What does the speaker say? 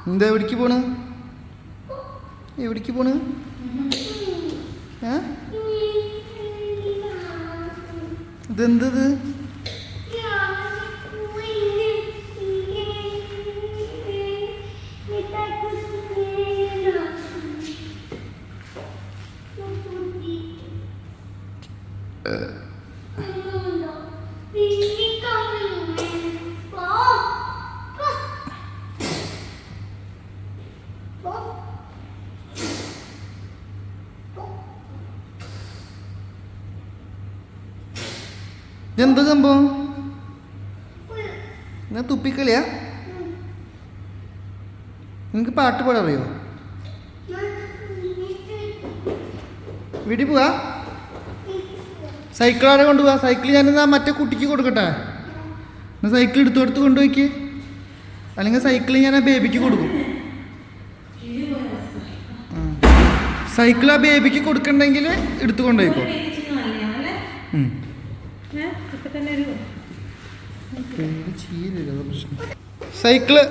എന്താ എവിടേക്ക് പോണ്? എവിടേക്ക് പോണ്? ഇതെന്തത്? എന്താ സംഭവം? ഞാൻ തുപ്പിക്കളിയാ? നിനക്ക് പാട്ട് പാടാൻ അറിയോ? വീട്ടിൽ പോവാ? സൈക്കിൾ ആരെ കൊണ്ടുപോവാ? സൈക്കിൾ ഞാനെന്നാ മറ്റേ കുട്ടിക്ക് കൊടുക്കട്ടെ? എന്നാൽ സൈക്കിൾ എടുത്ത് കൊണ്ടുപോയിക്ക്. അല്ലെങ്കിൽ സൈക്കിൾ ഞാൻ ആ ബേബിക്ക് കൊടുക്കും. സൈക്കിൾ ആ ബേബിക്ക് കൊടുക്കണ്ടെങ്കിൽ എടുത്തു കൊണ്ടുപോയിക്കോ. സൈക്കിള്